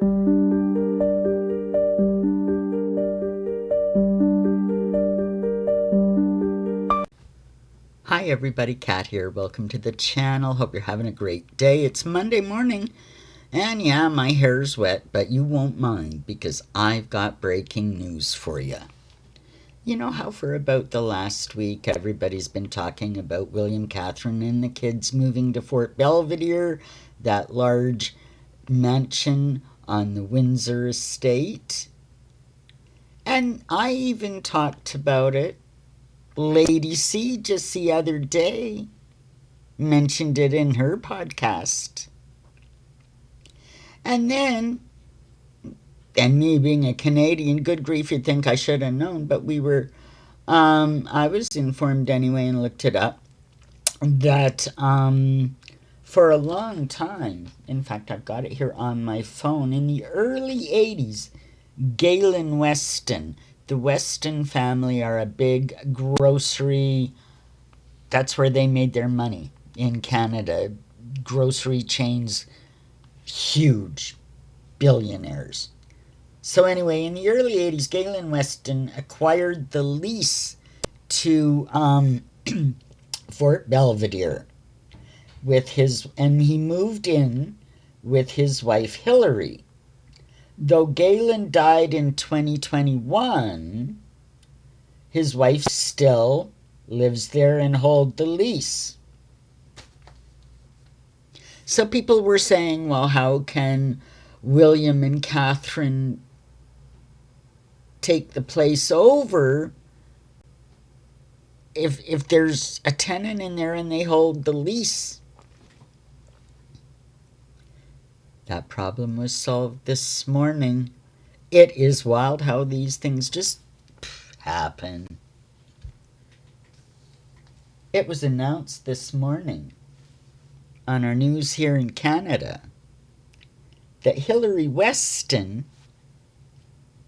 Hi everybody, Kat here. Welcome to the channel. Hope you're having a great day. It's Monday morning, and yeah, my hair's wet, but you won't mind because I've got breaking news for you. You know how for about the last week everybody's been talking about William Catherine and the kids moving to Fort Belvedere, that large mansion on the Windsor estate? And I even talked about it. Lady C just the other day mentioned it in her podcast. And then, and me being a Canadian, good grief, you'd think I should have known, but I was informed anyway and looked it up, that for a long time, in fact, I've got it here on my phone, in the early 80s, Galen Weston, the Weston family are a big grocery, that's where they made their money in Canada. Grocery chains, huge, billionaires. So anyway, in the early 80s, Galen Weston acquired the lease to Fort Belvedere and he moved in with his wife Hillary. Though Galen died in 2021, his wife still lives there and holds the lease. So people were saying, well, how can William and Catherine take the place over if there's a tenant in there and they hold the lease? That problem was solved this morning. It is wild how these things just happen. It was announced this morning on our news here in Canada that Hillary Weston,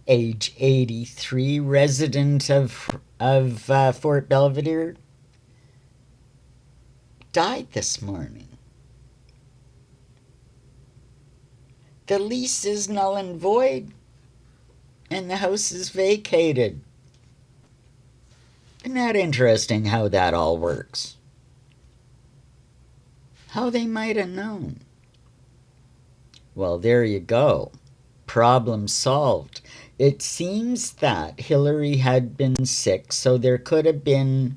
age 83, resident of Fort Belvedere, died this morning. The lease is null and void, and the house is vacated. Isn't that interesting how that all works? How they might have known. Well, there you go. Problem solved. It seems that Hillary had been sick, so there could have been,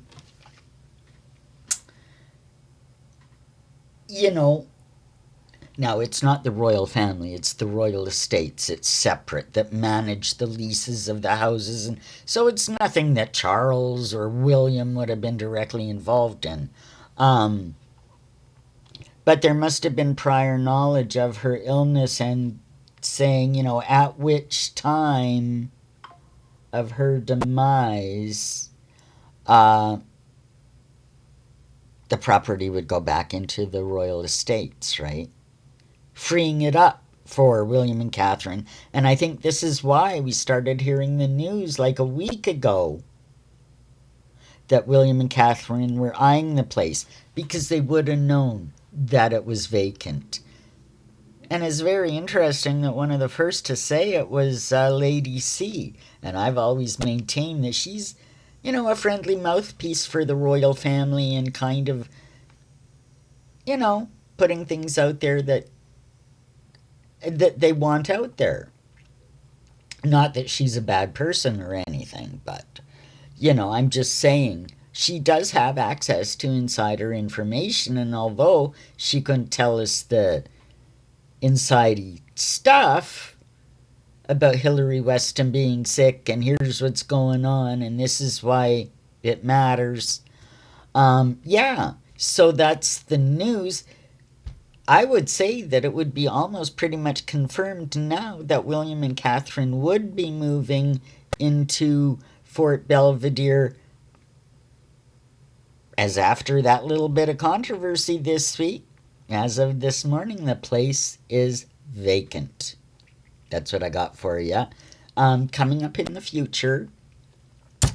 now it's not the royal family, it's the royal estates. It's separate that manage the leases of the houses, and so it's nothing that Charles or William would have been directly involved in. But there must have been prior knowledge of her illness and saying, at which time of her demise, the property would go back into the royal estates, right? Freeing it up for William and Catherine. And I think this is why we started hearing the news like a week ago that William and Catherine were eyeing the place because they would have known that it was vacant. And it's very interesting that one of the first to say it was Lady C. And I've always maintained that she's, a friendly mouthpiece for the royal family and kind of, putting things out there that they want out there. Not that she's a bad person or anything, but, I'm just saying she does have access to insider information, and although she couldn't tell us the inside stuff about Hillary Weston being sick and here's what's going on and this is why it matters, so that's the news. I would say that it would be almost pretty much confirmed now that William and Catherine would be moving into Fort Belvedere, as after that little bit of controversy this week, as of this morning, the place is vacant. That's what I got for you. Coming up in the future,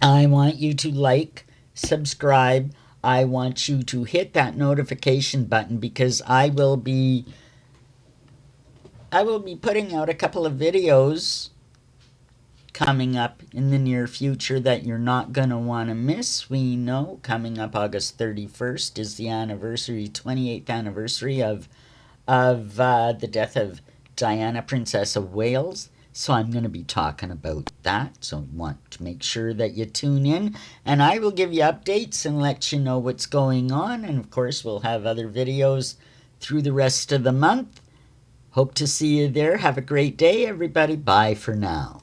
I want you to like, subscribe. I want you to hit that notification button because I will be I will be putting out a couple of videos coming up in the near future that you're not going to want to miss. We know coming up August 31st is the 28th anniversary of the death of Diana, Princess of Wales. So I'm going to be talking about that. So I want to make sure that you tune in. And I will give you updates and let you know what's going on. And of course, we'll have other videos through the rest of the month. Hope to see you there. Have a great day, everybody. Bye for now.